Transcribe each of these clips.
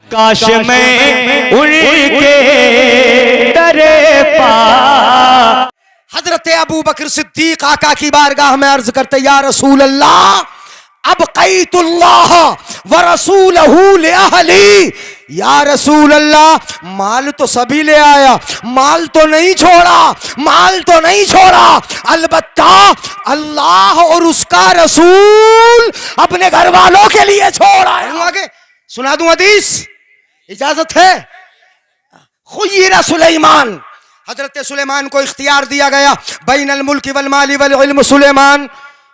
काश मैं उनके दरे पा। हजरत अबू बकर सिद्दीक आका की बारगाह में अर्ज करते, या रसूल अल्लाह अब कैतुल्लाह व रसूलहू ले अहली। या रसूल अल्लाह माल तो सभी ले आया, माल तो नहीं छोड़ा, माल तो नहीं छोड़ा, अलबत्ता अल्लाह और उसका रसूल अपने घर वालों के लिए छोड़ा है। आगे सुना दूं हदीस, इजाजत है? खुय्यिरा सुलेमान, हजरत सुलेमान को इख्तियार दिया गया, बैनल मुल्क वल माली वल इल्म। सुलेमान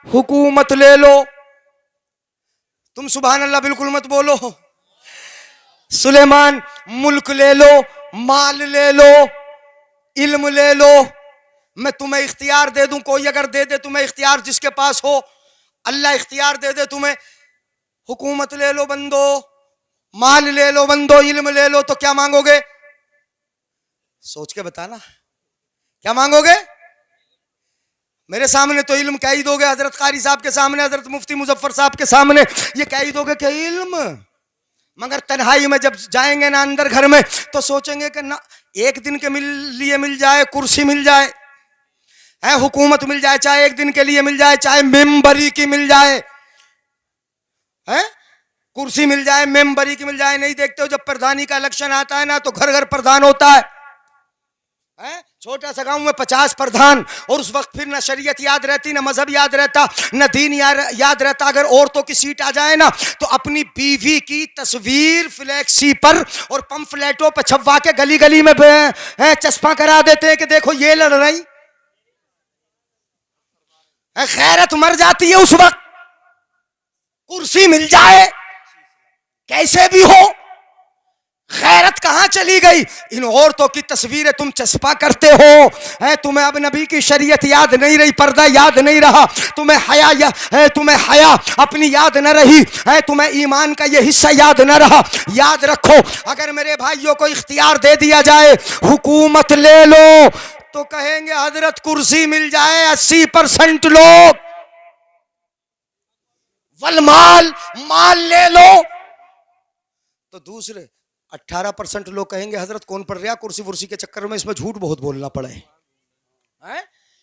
हुकूमत ले लो। तुम सुभान अल्लाह बिल्कुल मत बोलो। सुलेमान मुल्क ले लो, माल ले लो, इल्म ले लो, मैं तुम्हें इख्तियार दे दूं। कोई अगर दे दे तुम्हें इख्तियार, जिसके पास हो, अल्लाह इख्तियार दे दे तुम्हें, हुकूमत ले लो बंदो, माल ले लो बंदो, इल्म ले लो, तो क्या मांगोगे? सोच के बताना, क्या मांगोगे? मेरे सामने तो इल्म कह ही दोगे, हजरत कारी साहब के सामने, हजरत मुफ्ती मुजफ्फर साहब के सामने ये कह ही दोगे कि इल्म। मगर तन्हाई में जब जाएंगे ना अंदर घर में, तो सोचेंगे कि ना एक दिन के लिए मिल जाए, कुर्सी मिल जाए, है हुकूमत मिल जाए, चाहे एक दिन के लिए मिल जाए, चाहे मेंबरी की मिल जाए, है कुर्सी मिल जाए, मेंबरी की मिल जाए। नहीं देखते हो जब प्रधानी का इलेक्शन आता है ना, तो घर घर प्रधान होता है। छोटा सा गांव में 50 प्रधान, और उस वक्त फिर ना शरीयत याद रहती, ना मजहब याद रहता, ना दीन याद रहता। अगर औरतों की सीट आ जाए ना, तो अपनी बीवी की तस्वीर फ्लैक्सी पर और पंफलेटों पर छपवा के गली गली में चस्पा करा देते हैं कि देखो ये लड़ रही। खैरत मर जाती है उस वक्त। कुर्सी मिल जाए कैसे भी हो, खैरत कहां चली गई? इन औरतों की तस्वीरें तुम चस्पा करते हो, है तुम्हें अब नबी की शरीयत याद नहीं रही, पर्दा याद नहीं रहा, तुम्हें हया अपनी याद न रही, है तुम्हें ईमान का ये हिस्सा याद न रहा। याद रखो, अगर मेरे भाइयों को इख्तियार दे दिया जाए हुकूमत ले लो, तो कहेंगे हजरत कुर्सी मिल जाए 80% लोग, वल माल ले लो, तो दूसरे 18% लोग कहेंगे हजरत कौन पढ़ रहा कुर्सी वुर्सी के चक्कर में, इसमें झूठ बहुत बोलना पड़े है?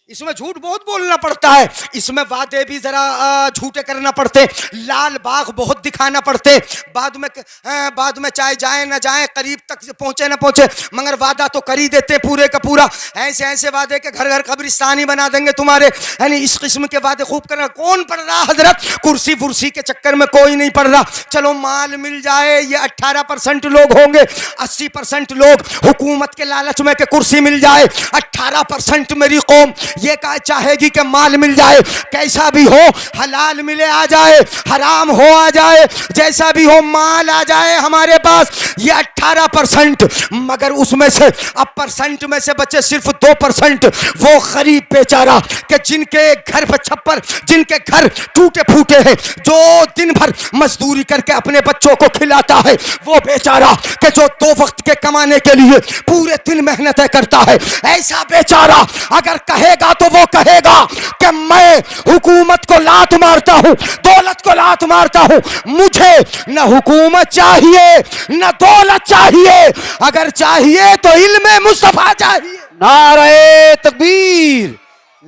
इसमें झूठ बहुत बोलना पड़ता है, इसमें वादे भी जरा झूठे करना पड़ते, लाल बाग बहुत दिखाना पड़ते, बाद में चाहे जाए ना जाए, करीब तक पहुंचे ना पहुंचे, मगर वादा तो कर ही देते पूरे का पूरा। ऐसे ऐसे वादे के घर घर कब्रिस्तान ही बना देंगे तुम्हारे, यानी इस किस्म के वादे खूब करना। कौन पढ़ रहा हजरत कुर्सी वुर्सी के चक्कर में? कोई नहीं पढ़ रहा। चलो माल मिल जाए, ये 18% लोग होंगे, 80% लोग हुकूमत के लालच में के कुर्सी मिल जाए, 18% मेरी कौम ये कहा चाहेगी कि माल मिल जाए, कैसा भी हो, हलाल मिले आ जाए, हराम हो आ जाए, जैसा भी हो माल आ जाए हमारे पास। ये 18%, मगर उसमें से अब परसेंट में से बचे सिर्फ 2%, वो गरीब बेचारा कि जिनके घर पर छप्पर, जिनके घर टूटे फूटे हैं, जो दिन भर मजदूरी करके अपने बच्चों को खिलाता है, वो बेचारा कि जो 2 वक्त के कमाने के लिए पूरे दिन मेहनतें करता है, ऐसा बेचारा अगर कहेगा तो वो कहेगा कि मैं हुकूमत को लात मारता हूं, दौलत को लात मारता हूं, मुझे न हुकूमत चाहिए न दौलत चाहिए, अगर चाहिए तो इल्मे मुस्तफा चाहिए। नारे तकबीर,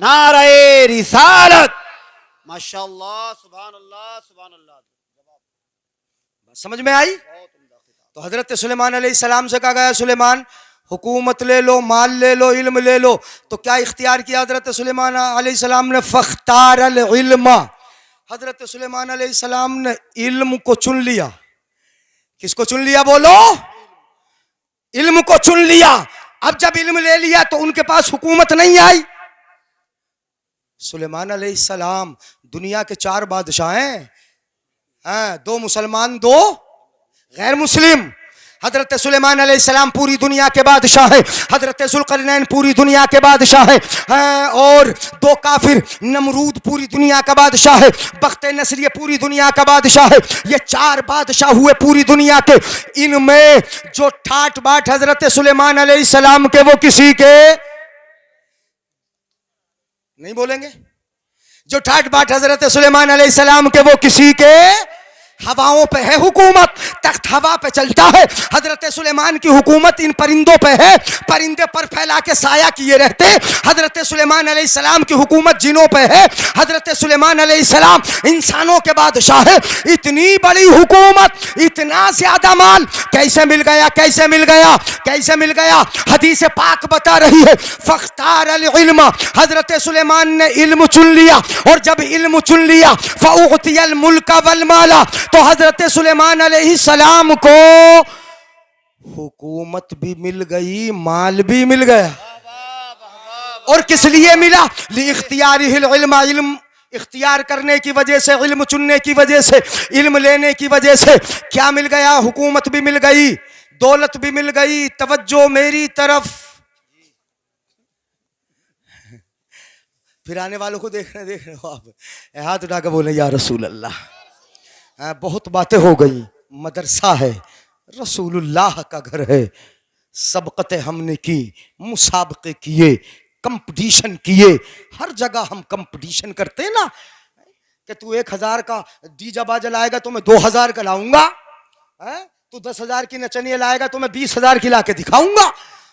नारे रिसालत, माशाअल्लाह, सुभान अल्लाह, सुभान अल्लाह। समझ में आई? तो हजरत सुलेमान अलैहिस्सलाम से कहा गया, सुलेमान हुकूमत ले लो, माल ले लो, इल्म ले लो, तो क्या इख्तियार किया हजरत सुलेमान अलैहिस्सलाम ने? फख्तार अल इल्म, हजरत सुलेमान अलैहिस्सलाम ने इल्म को चुन लिया। किसको चुन लिया बोलो? इल्म को चुन लिया। अब जब इल्म ले लिया तो उनके पास हुकूमत नहीं आई। सुलेमान अलैहिस्सलाम दुनिया के 4 बादशाह हैं, 2 मुसलमान 2 गैर मुस्लिम। हजरत सुलेमान अलैहिस्सलाम पूरी दुनिया के बादशाह हैं, हजरत जुल्करनैन पूरी दुनिया के बादशाह हैं, और 2 काफिर, नमरूद पूरी दुनिया का बादशाह है, बख्ते नसरिया पूरी दुनिया का बादशाह है। ये 4 बादशाह हुए पूरी दुनिया के। इनमें जो ठाट बाट हजरत सुलेमान अलैहिस्सलाम के, वो किसी के नहीं बोलेंगे। जो ठाट बाट हजरत सुलेमान अलैहिस्सलाम के, वो किसी के हवाओं पे है हुकूमत, तख्त हवा पे चलता है। हजरत सुलेमान की हुकूमत इन परिंदों पे है, परिंदे पर फैला के साया किए रहते। हजरत सुलेमान अलैहिस्सलाम की हुकूमत जिनों पे है। हजरत सुलेमान अलैहिस्सलाम इंसानों के बादशाह है। इतनी बड़ी हुकूमत, इतना ज्यादा माल कैसे मिल गया, कैसे मिल गया, कैसे मिल गया? हदीस पाक बता रही है, फख्तार अल इल्म, हजरत सुलेमान ने इल्म चुन लिया, और जब इल्म चुन लिया फउतियल मुल्क वल माला, तो हजरत सुलेमान अलैहिस्सलाम को हुकूमत भी मिल गई, माल भी मिल गया। और किस लिए मिला? लिइख्तियारिहिल इल्म, इल्म इख्तियार करने की वजह से, इल्म चुनने की वजह से, इल्म लेने की वजह से क्या मिल गया? हुकूमत भी मिल गई, दौलत भी मिल गई। तवज्जो मेरी तरफ, फिर आने वालों को देख रहे हो आप, हाथ उठा के बोले या रसूल अल्लाह। बहुत बातें हो गई, मदरसा है, रसूलुल्लाह का घर है, सबकतें हमने की, मुसाबके किए, कंपटीशन किए। हर जगह हम कंपटीशन करते हैं ना, कि तू 1000 का डीजा बाजा लाएगा तो मैं 2000 का लाऊंगा, तू 10,000 की नचनिया लाएगा तो मैं 20,000 की ला के दिखाऊंगा,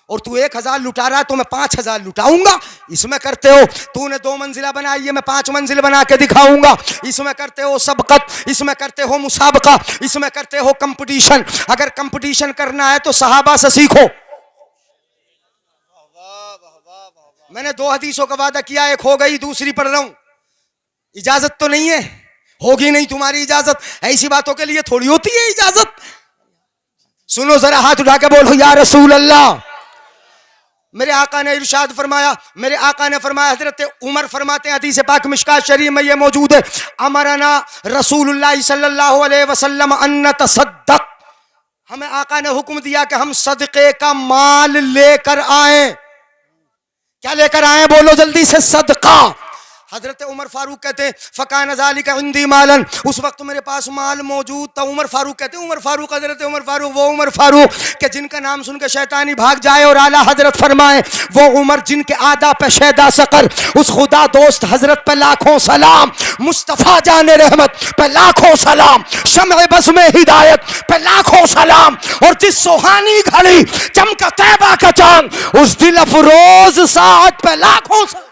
और तू 1000 लुटा रहा है तो मैं 5000 लुटाऊंगा। इसमें करते हो, तूने 2 मंजिला बनाई है, मैं 5 मंजिल बना के दिखाऊंगा। इसमें करते हो सबकत, इसमें करते हो मुसाबका, इसमें करते हो कंपटीशन। अगर कंपटीशन करना है तो सहाबा से सीखो। मैंने 2 हदीसों का वादा किया, एक हो गई, दूसरी पढ़ रहा हूं। इजाजत तो नहीं है, होगी नहीं तुम्हारी इजाजत, ऐसी बातों के लिए थोड़ी होती है इजाजत। सुनो जरा, हाथ उठा के बोलो या रसूल अल्लाह। मेरे आका ने इरशाद फरमाया, मेरे आका ने फरमाया, हजरत उमर फरमाते हैं, हदीस पाक मिशकात शरीफ में ये मौजूद है, अमरना रसूलुल्लाह सल्लल्लाहु अलैहि वसल्लम अन तसद्दक, हमें आका ने हुक्म दिया कि हम सदके का माल लेकर आए। क्या लेकर आए? बोलो जल्दी से, सदका। हजरत उमर फारूक कहते हैं, फ़कान ज़ालिका इंदी मालन, उस वक्त मेरे पास माल मौजूद था। उमर फारूक कहते हैं, उमर फारूक, हजरत उमर फारूक, वो उमर फारूक के जिनका नाम सुन के शैतानी भाग जाए, और आला हजरत फरमाए, वो उमर जिनके आदा पे शैदा सकर, उस खुदा दोस्त हजरत पे लाखों सलाम, मुस्तफ़ा जाने रहमत पे लाखों सलाम, शम्अ बस में हिदायत पे लाखों सलाम, और जिस सुहानी घड़ी चमका तैबा का चांद, उस दिल अफरोज साथ पे लाखों सलाम।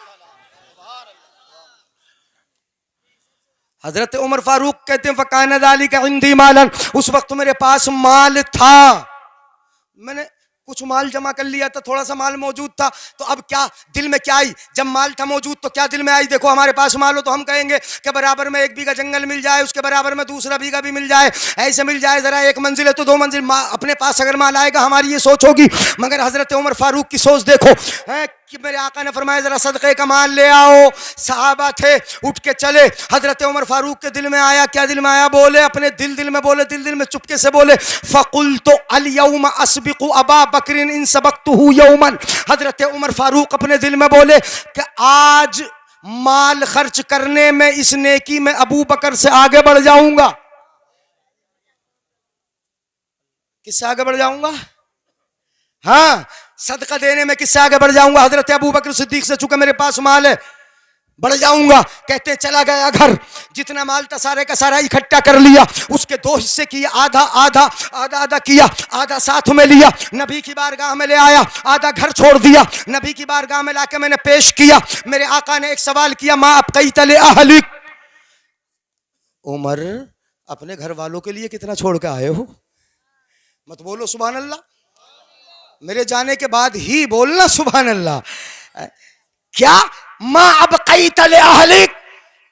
हजरत उमर फारूक कहते हैं, फ़कान ज़ालिका इंदी मालन, उस वक्त मेरे पास माल था, मैंने कुछ माल जमा कर लिया था, थोड़ा सा माल मौजूद था। तो अब क्या दिल में क्या आई? जब माल था मौजूद तो क्या दिल में आई? देखो हमारे पास माल हो तो हम कहेंगे कि बराबर में 1 बीघा जंगल मिल जाए, उसके बराबर में दूसरा बीघा भी मिल जाए, ऐसे मिल जाए, जरा 1 मंजिल है तो 2 मंजिल अपने पास अगर माल आएगा, हमारी ये सोच होगी। मगर हजरत उमर फारूक की सोच देखो, है कि मेरे आका ने फरमाया जरा सदक़े का माल ले आओ। सहाबा थे, उठ के चले। हजरत उमर फारूक के दिल में आया, क्या दिल में आया? बोले अपने दिल में बोले, दिल में चुपके से बोले, फ़क़ुल्तु अल यौम अस्बिक़ु अबा बकरिन इन सबक़्तुहु यौमन। हजरत उमर फारूक अपने दिल में बोले कि आज माल खर्च करने में, इस नेकी में अबू बकर से आगे बढ़ जाऊंगा। किससे आगे बढ़ जाऊंगा? हाँ, सदका देने में किससे आगे बढ़ जाऊंगा? हजरत अबू बकर सिद्दीक से, चूंकि मेरे पास माल है, बढ़ जाऊंगा। कहते चला गया घर, जितना माल था सारे का सारा इकट्ठा कर लिया, उसके 2 हिस्से किए, आधा आधा आधा आधा किया, आधा साथ में लिया, नबी की बारगाह में ले आया, आधा घर छोड़ दिया, नबी की बारगाह में लाके मैंने पेश किया। मेरे आका ने एक सवाल किया, माँ अबक़ैत ले अहलिक, उमर अपने घर वालों के लिए कितना छोड़ के आए हो? मत बोलो सुभान अल्लाह, मेरे जाने के बाद ही बोलना सुभान अल्लाह। क्या माँ अबक़ैत ले अहलिक,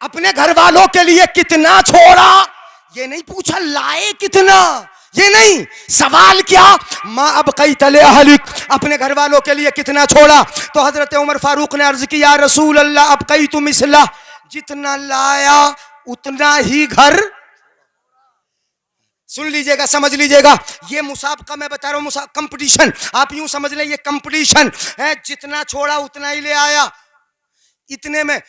अपने घर वालों के लिए कितना छोड़ा? ये नहीं पूछा लाए कितना, ये नहीं, सवाल क्या? माँ अबक़ैत ले अहलिक, अपने घर वालों के लिए कितना छोड़ा? तो हजरत उमर फारूक ने अर्ज किया, रसूल अल्लाह अबक़ैतु मिसला, जितना लाया उतना ही घर। सुन लीजिएगा, समझ लीजिएगा, ये मुसाबका मैं बता रहा हूं, कंपटीशन, आप यूं समझ लें ये कंपटीशन है, जितना छोड़ा उतना ही ले आया। इतने में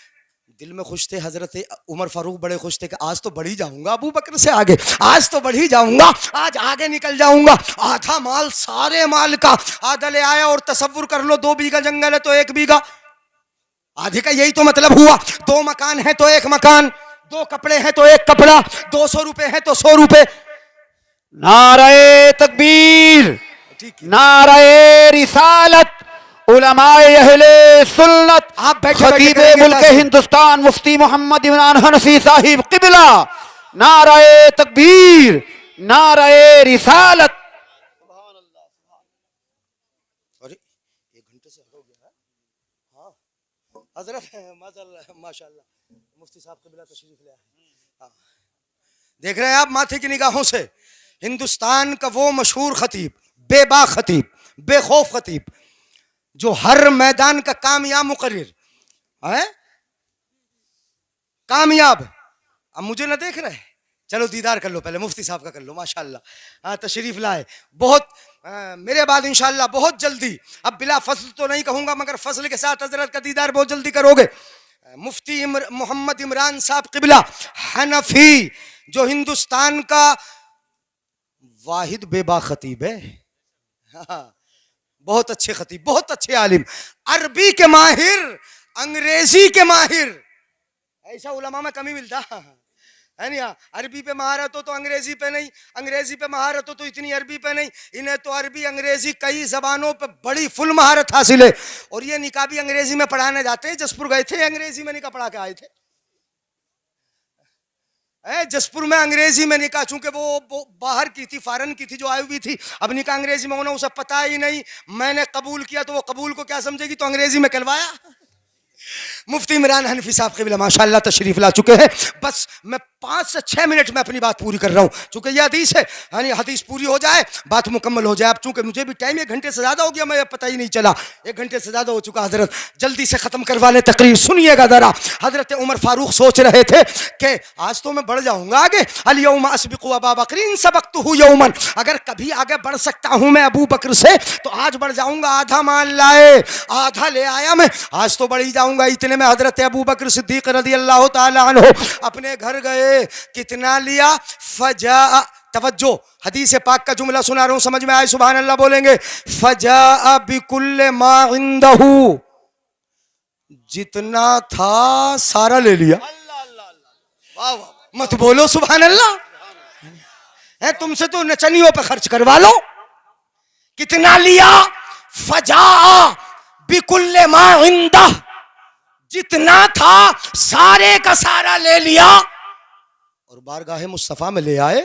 दिल में खुश थे हजरत उमर फारूक, बड़े खुश थे कि आज तो बढ़ ही जाऊंगा अबू बकर से आगे, आज तो बढ़ ही जाऊंगा, आज आगे निकल जाऊंगा। आधा माल, सारे माल का आधा ले आया, और तसव्वुर कर लो 2 बीघा जंगल है तो 1 बीघा, आधे का यही तो मतलब हुआ। 2 मकान है तो 1 मकान, 2 कपड़े हैं तो 1 कपड़ा, 200 रुपए हैं तो 100 रुपए। नाराए तकबीर, नाराए रिसालत, उलमाए अहले सुन्नत, आप बैठे खतीब बैठे मुल्क हिंदुस्तान मुफ्ती मोहम्मद इमरान हनफी साहिब किबला, नाराए तकबीर, नाराए रिसालत। अरे 1 घंटे से हो गया है। हाँ हजरत माशाल्लाह मुफ्ती साहब किबला तशरीफ ले आए। हाँ। देख रहे हैं आप माथे की निगाहों से हिंदुस्तान का वो मशहूर खतीब, बेबाक खतीब, बेखौफ खतीब, जो हर मैदान का कामयाब मुकर्रिर है, कामयाब। अब मुझे ना देख रहे, चलो दीदार कर लो, पहले मुफ्ती साहब का कर लो। माशाल्लाह हाँ तशरीफ लाए बहुत मेरे बाद इंशाल्लाह बहुत जल्दी, अब बिला फजल तो नहीं कहूंगा मगर फजल के साथ हजरत का दीदार बहुत जल्दी करोगे। मुफ्ती मोहम्मद इमरान साहब किबला हनफी, जो हिंदुस्तान का वाहिद बेबा खतीब है। हाँ, बहुत अच्छे खतीब, बहुत अच्छे आलिम, अरबी के माहिर, अंग्रेजी के माहिर। ऐसा उलमा में कमी मिलता है नहीं। अरबी पे महारत हो तो अंग्रेजी पे नहीं, अंग्रेजी पे महारत हो तो इतनी अरबी पे नहीं। इन्हें तो अरबी अंग्रेजी कई जबानों पे बड़ी फुल महारत हासिल है। और ये निकाह भी अंग्रेजी में पढ़ाने जाते हैं। जसपुर गए थे, अंग्रेजी में निकाह पढ़ा के आए थे। जसपुर में अंग्रेजी में निकाह, चूंकि वो बाहर की थी, फॉरेन की थी, जो आई हुई थी। अब निकाह अंग्रेजी में होना उसे पता ही नहीं। मैंने कबूल किया तो वो कबूल को क्या समझेगी, तो अंग्रेजी में कहलवाया। मुफ्ती इमरान हनफी साहब किबला माशाल्लाह तशरीफ ला चुके हैं। बस मैं 5 से 6 मिनट में अपनी बात पूरी कर रहा हूँ, चूंकि यह हदीस है। यानी हदीस पूरी हो जाए, बात मुकम्मल हो जाए। अब चूंकि मुझे भी टाइम 1 घंटे से ज्यादा हो गया, मैं पता ही नहीं चला 1 घंटे से ज्यादा हो चुका। हजरत जल्दी से खत्म करवा ले तकरीर, सुनिएगा जरा। हजरत उमर फारूक सोच रहे थे कि आज तो मैं बढ़ जाऊंगा आगे। अल यौम अस्बिकु अबा बकरिन सबक्तुहु यौमन, अगर कभी आगे बढ़ सकता हूं मैं अबू बकर से तो आज बढ़ जाऊंगा। आधा मान लाए, आधा ले आया मैं, आज तो बढ़ ही जाऊंगा। इतने में हजरत अबू बकर सिद्दीक रज़ी अल्लाह ताला अन्हु अपने घर गए। कितना लिया? फजा, तवज्जो, हदीस पाक का जुमला सुना रहा हूं, समझ में आए सुभान अल्लाह बोलेंगे। फजा बिकुल्ले मा इंदहु, जितना था सारा ले लिया। वाह वाह, मत बोलो सुभान अल्लाह। है तुमसे तो नचनियों पे खर्च करवा लो। कितना लिया? फजा बिकुल्ले मा इंदह, जितना था सारे का सारा ले लिया और बारगाह मुस्तफा में ले आए,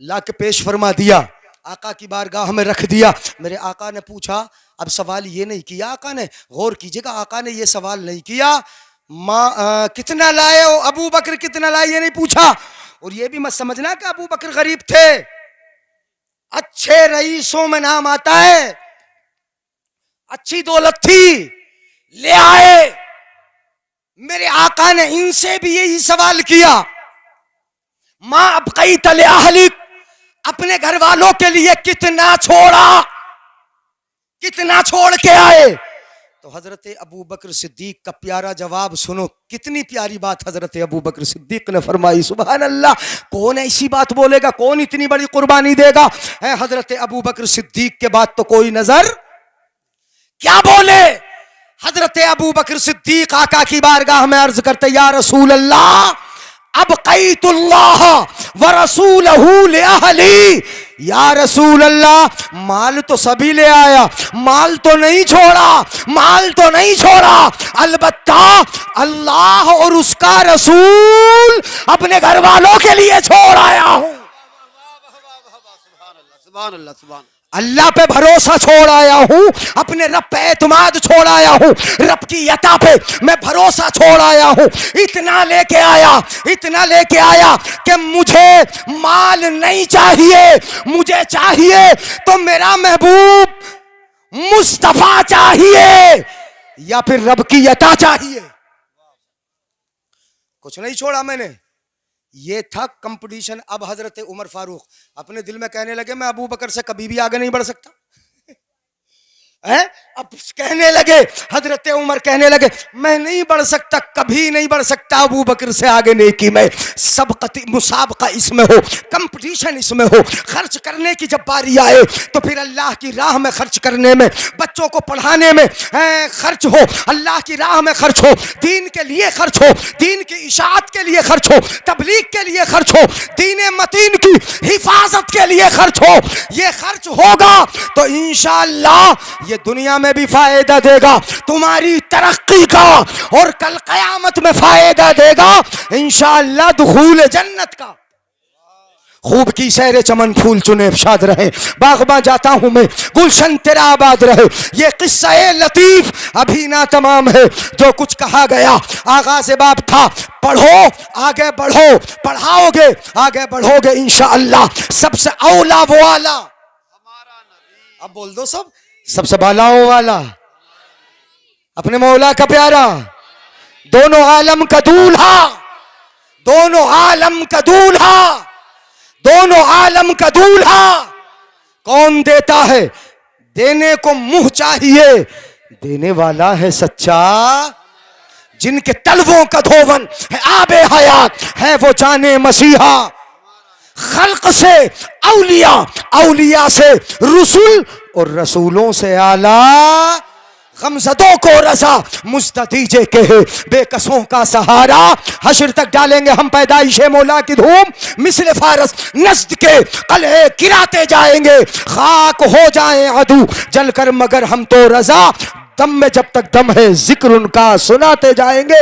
ला के पेश फरमा दिया, आका की बारगाह में रख दिया। मेरे आका ने पूछा, अब सवाल ये नहीं किया आका ने, गौर कीजिएगा, आका ने ये सवाल नहीं किया कितना लाए हो अबू बकर, कितना लाए, ये नहीं पूछा। और ये भी मत समझना कि अबू बकर गरीब थे, अच्छे रईसों में नाम आता है, अच्छी दौलत थी, ले आए। मेरे आका ने इनसे भी यही सवाल किया, मां अब कई तले अहलिक, अपने घर वालों के लिए कितना छोड़ा, कितना छोड़ के आए। तो हजरत अबू बकर सिद्दीक का प्यारा जवाब सुनो, कितनी प्यारी बात हजरत अबू बकर सिद्दीक ने फरमाई। सुभान अल्लाह, कौन ऐसी बात बोलेगा, कौन इतनी बड़ी कुर्बानी देगा। है हजरत अबू बकर सिद्दीक के बाद तो कोई नजर, क्या बोले हजरत अबू बकर सिद्दीक आका की बारगाह में अर्ज करते, या रसूल अल्लाह अब क़ैतुल्लाह व रसूलहू ले अहली। या रसूल अल्लाह, माल तो सभी ले आया, माल तो नहीं छोड़ा, माल तो नहीं छोड़ा, अलबत्ता अल्लाह और उसका रसूल अपने घर वालों के लिए छोड़ आया हूं। सुभान अल्लाह, सुभान अल्लाह पे भरोसा छोड़ आया हूं, अपने रब पे एतमाद छोड़ आया हूं, रब की यता पे मैं भरोसा छोड़ आया हूं। इतना लेके आया, इतना लेके आया कि मुझे माल नहीं चाहिए, मुझे चाहिए तो मेरा महबूब मुस्तफा चाहिए या फिर रब की यता चाहिए। कुछ नहीं छोड़ा मैंने, ये था कंपटीशन। अब हजरत उमर फारूक अपने दिल में कहने लगे, मैं अबू बकर से कभी भी आगे नहीं बढ़ सकता। है? अब कहने लगे, हजरत उमर कहने लगे, मैं नहीं बढ़ सकता, कभी नहीं बढ़ सकता अबू बकर से आगे नेकी में। सबकती मुसाबका इसमें हो, कंपटीशन इसमें हो। खर्च करने की जब बारी आए तो फिर अल्लाह की राह में खर्च करने में, बच्चों को पढ़ाने में खर्च हो, अल्लाह की राह में खर्च हो, दीन के लिए खर्च हो, दीन की इशाअत के लिए खर्च हो, तबलीग के लिए खर्च हो, दीन मतीन की हिफाजत के लिए खर्च हो। ये खर्च होगा तो इंशाअल्लाह ये दुनिया में भी फायदा देगा, तुम्हारी तरक्की का, और कल कयामत में फायदा देगा इंशाअल्लाह दुखूल जन्नत का। खूब की सैरे चमन फूल चुने शाद रहे, बागबां जाता हूं मैं, गुलशन तेरा आबाद रहे। ये किस्सा लतीफ अभी ना तमाम है, जो कुछ कहा गया आगाज़ बाब था, पढ़ो आगे बढ़ो, पढ़ाओगे आगे बढ़ोगे इंशाअल्लाह। सबसे औला वो आला, अब बोल दो सब, सबसे बालाओं वाला अपने मौला का प्यारा, दोनों आलम का दूल्हा, दोनों आलम का दूल्हा, दोनों आलम का दूल्हा। कौन देता है? देने को मुंह चाहिए, देने वाला है सच्चा। जिनके तलवों का धोवन है आबे हयात, है वो जाने मसीहा। खल्क से औलिया, औलिया से रसूल, और रसूलों से आला। गमज़दों को रज़ा मुस्तदीजे के बेकसों का सहारा। हश्र तक डालेंगे हम पैदाइशे मौला की धूम, मिस्ल फारस नस्द के कलहे गिराते जाएंगे। खाक हो जाए अदू जलकर मगर हम तो रज़ा, दम में जब तक दम है जिक्र उनका सुनाते जाएंगे।